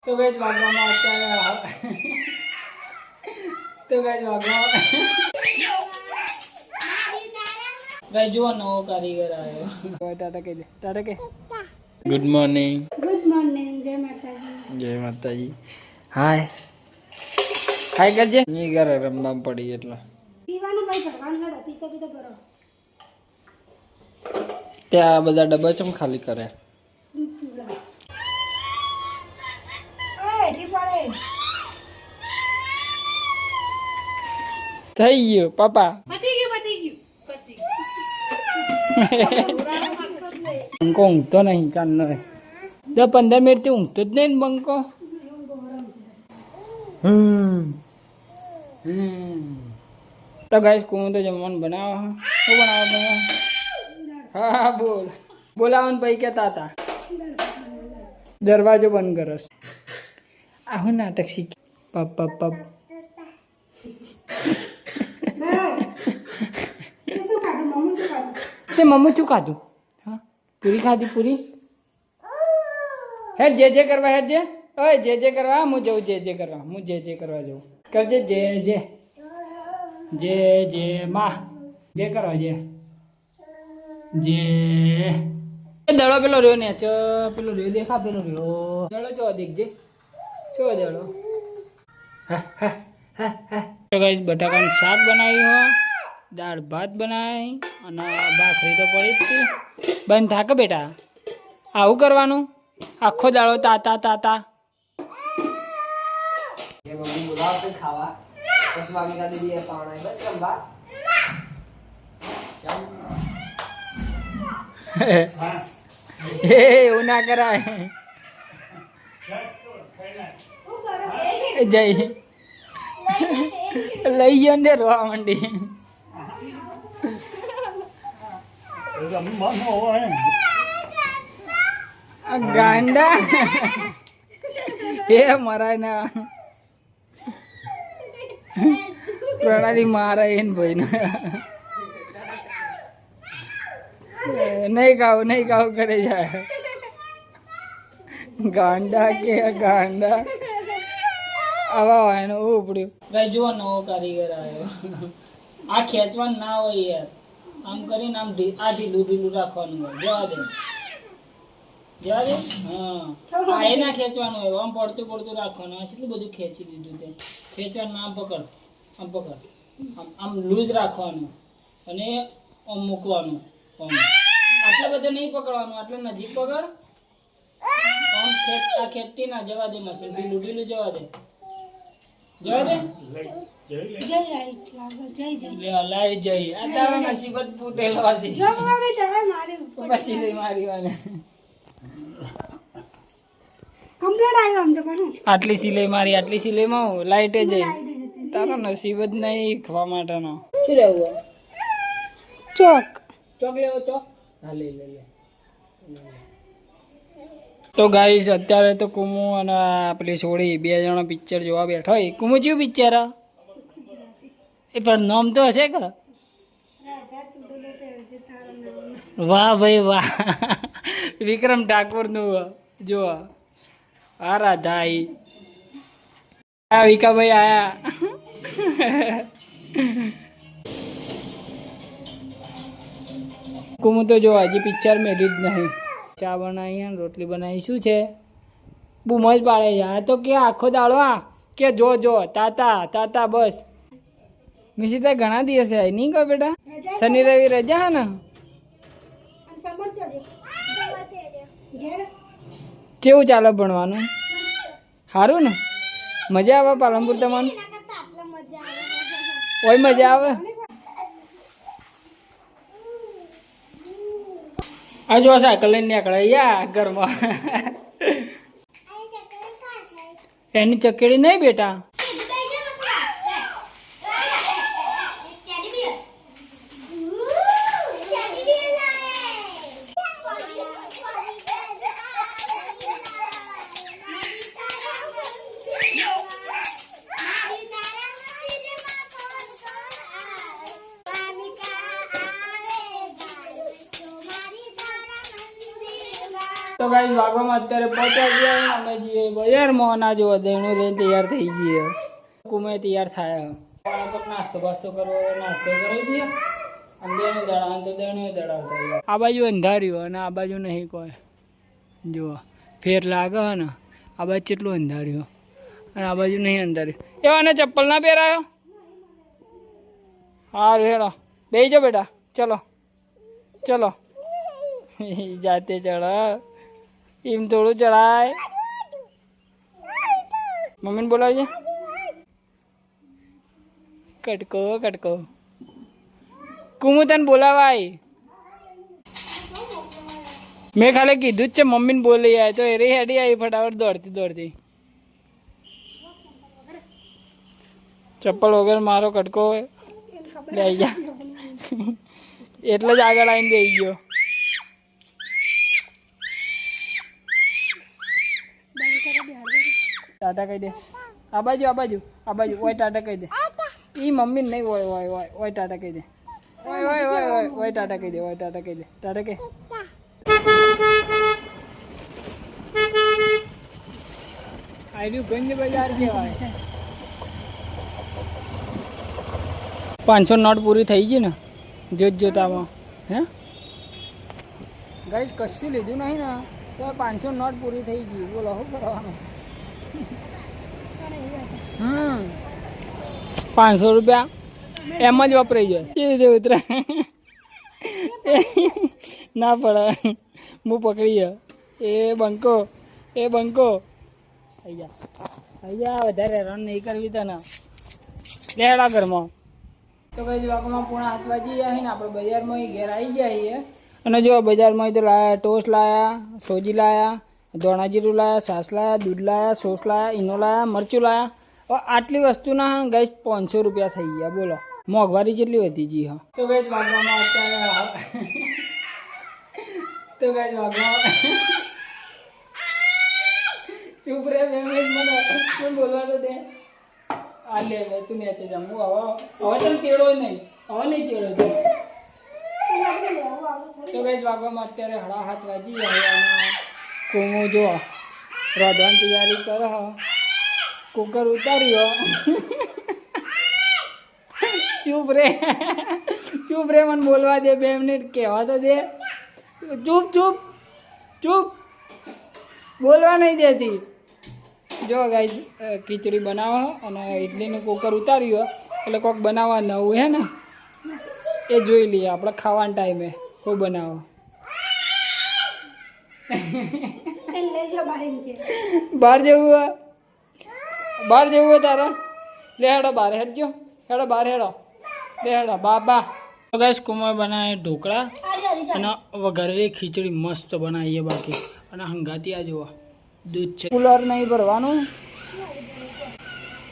તો વેજ વાગવામાં અત્યારે તો વેજ વાગવામાં ભાઈ જુઓ નવો કારીગર આવ્યો. ટાટા કહી દે, ટાટા કે ગુડ મોર્નિંગ. Good morning. જય માતાજી. જય માતાજી. હાય હાય કરજે. ની ઘરે રમવા પડી એટલે પીવાનું ભાઈ ભરવાનું હેડો, પીતા પીતા ભરો. ત્યાં બધા ડબ્બા ચમ ખાલી કરે. થઈ ગયું પપ્પા. બંકો ઊંઘતો નહીં ચાંદનો 10-15 મિનિટ થી ઊંઘતો જ નહીં ને બંકો. તો ગાઈસ કોણ તો જમવાનું બનાવો. શું બનાવો તમે? હા બોલ બોલાવવાનું ભાઈ કેતા હતા. દરવાજો બંધ કરસ. આવું નાટક શીખી. પપ પપ પપ. તે મમ્મી શું ખાધું? હા પૂરી ખાધી પૂરી. હેડ જે કરવા હેડ જે. ઓય જે કરવા હું જઉં જે કરવા. હું જે કરવા જઉં. કરજે જે માં જે કરવા જે દડો પેલો રહ્યો ને પેલો રહ્યો દેખા પેલો રહ્યો દડો ચો દેખજે ચો દડો. તો ગાઈસ બટાકાનું શાક બનાવ્યું હો, દાળ ભાત બનાવી અને ભાખરી તો પડી જ હતી. બંધ થાક બેટા, આવું કરવાનું આખો દાડો તાતા તાતા. ये मम्मी बुलाओ फिर खावा बस बाकी का दीदी ये पावना है बस रंबा એવું ના કરાય. જય લઈ ગયો ને રોવા માંડી. ગાંડા એ મરાય ના પ્રણાલી મારા એને ભાઈ નહીં ખાવ કરે જાય. ગાંડા કે ગાંડા આવા હોય ને ઉપડ્યું. ભાઈ જુઓ નવો કારીગર આવ્યો. આ ખેંચવાનું ના હોય યાર, આમ કરીને આમ આ ઢીલું રાખવાનું હોય. જવા દે હા. આ એ ના ખેંચવાનું હોય, આમ પડતું રાખવાનું. આ કેટલું બધું ખેંચી દીધું તે. ખેંચવાનું આમ પકડ આમ લૂઝ રાખવાનું અને આમ મૂકવાનું. આટલા બધા નહીં પકડવાનું, આટલા નજીક પકડ. આમ આ ખેંચતી ના જવા દે. મશીન ઢીલું જવા દે. લાઈટ જઈ આ તારા નસીબ જ ફૂટેલો હશે. પછી લઈ મારી વાને આટલી સિલાઈમાં હું લાઈટે જઈ. તારો નસીબ જ નહીં ખવા માટેનો. શું લેવું? ચોક લેવો ચોક. હા લઈ લે. તો ગાઈસ અત્યારે તો કુમુ અને પેલી સોડી 2 જણા પિક્ચર જોવા બેઠો હોય. કુમુ જેવું પિક્ચર એ પણ નામ તો હશે કે? વાહ ભાઈ વાહ. વિક્રમ ઠાકોરનું જો આ રાધાઈ આ વિકાભાઈ આયા. કુમુ તો જો હજી પિક્ચર મેળી જ નહીં. ચા બનાવી અને રોટલી બનાવી. શું છે બૂમ જ પાડે છે. આ તો કે આખો દાડો કે જો તાતા બસ. મિશિતા ઘણા દિવસે આવી નહીં કહો બેટા. શનિ રવિ રજા હે ને? કેવું ચાલે ભણવાનું? સારું ને? મજા આવે પાલનપુર તમારું? ઓય મજા આવે. આ જો સાયકલ લઈને નીકળે યા ઘરમાં. એની ચકેડી નહીં બેટા. તો ગાઈસ વાગવામાં અત્યારે પહોંચ્યા ગયા અમે જઈએ બજારમાં ના જોવા દહીણું લઈને તૈયાર થઈ જઈએ કુમે તૈયાર થાય નાસ્તો બાસ્તો કરવો નાસ્તો કરી દઈએ અને દહીણું દળાવ તો દહીણું દળાવતા આ બાજુ અંધાર્યું અને આ બાજુ નહીં કોઈ જુઓ ફેર લાગે ને આ બાજુ કેટલું અંધાર્યું અને આ બાજુ નહીં અંધાર્યું એવાને ચપ્પલ ના પહેરાયો સારું હેડો બેસી જાઓ બેટા ચલો ચલો જાતે ચડ એમ થોડું ચડાય મમ્મીને બોલાવજે કટકો કટકો કુમુ તને બોલાવાય મેં ખાલી કીધું જ છે મમ્મીને બોલી આવે તો એ રે હેડી આવી ફટાફટ દોડતી દોડતી ચપ્પલ વગર મારો કટકો લઈ જા એટલે જ આગળ આવીને બેસી ગયો ટાટા કહી દે આ બાજુ આ બાજુ આ બાજુ ઓય ટાટા કહી દે ઈ મમ્મી નહીં હોય હોય હોય ઓય ટાટા કહી દે ઓય ઓય ઓય ઓય ઓય ટાટા કહી દે ઓય ટાટા કહી દે ટાટા કહે આવ્યું ગંજ બજાર કહેવાય 500 નોટ પૂરી થઈ ગઈ ને જોતામાં હે ગાઈસ કશું લીધું નહીં ને તો 500 નોટ પૂરી થઈ ગઈ બોલો શું કરવાનું 500 રૂપિયા એમ જ વપરાઈ જાય એ રીતે ઉતરા ના પડે હું પકડી ગયા એ બંકો થઈ જા વધારે રન નહીં કરવી તને લેડા ઘરમાં તો કઈ વાગમાં પૂણા 7 વાગી જાય ને આપણે બજારમાં ઘેર આવી જઈએ અને જો બજારમાં તો લાયા ટોસ્ટ લાયા સોજી લાયા ધોણા જીરું લાયા છાશ લાયા દૂધ લાયા સોસ લાયા ઈનો લાયા મરચું લાયા હવે આટલી વસ્તુના ગાઈસ 500 રૂપિયા થઈ ગયા બોલો મોંઘવારી કેટલી વધી ગઈ હા તો ગાઈસ વાગવામાં અત્યારે તો ગાઈસ વાગવામાં ચૂપ રે મને બોલવા તો દે આ લે તું નેચે જા હું હવે તને તેડો નહીં હવે નહીં તેડો તો ગાઈસ વાગવામાં અત્યારે 7:30 વાગી જાય અને કુમુ જો રાંધવાની તૈયારી કરે કુકર ઉતાર્યો ચૂપ રે મને બોલવા દે 2 મિનિટ કહેવા તો દે ચૂપ બોલવા નહીં દેતી જો ગાઈસ ખીચડી બનાવો અને ઇડલીનું કુકર ઉતાર્યો એટલે કોક બનાવવા નવું હે ને એ જોઈ લઈએ આપણે ખાવાના ટાઈમે કોઈ બનાવો બહાર જવું હોય તારે લે હેડો બહાર હેડજો હેડો બહાર હેડો લે હેડો બાબા ગાઈસ કુમાર બનાવે ઢોકળા અને વઘારેલી ખીચડી મસ્ત બનાવીએ બાકી અને હંગાતી આ જુઓ દૂધ છે કુલર નહીં ભરવાનું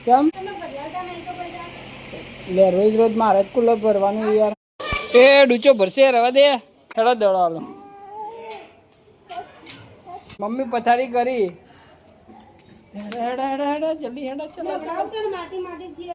ચમ લે રોજ મારે જ કુલર ભરવાનું યાર એ ડૂચો ભરશે રવા દે હેડો દડો હાલો મમ્મી પથારી કરી હેડા જલ્દી હેડા ચલો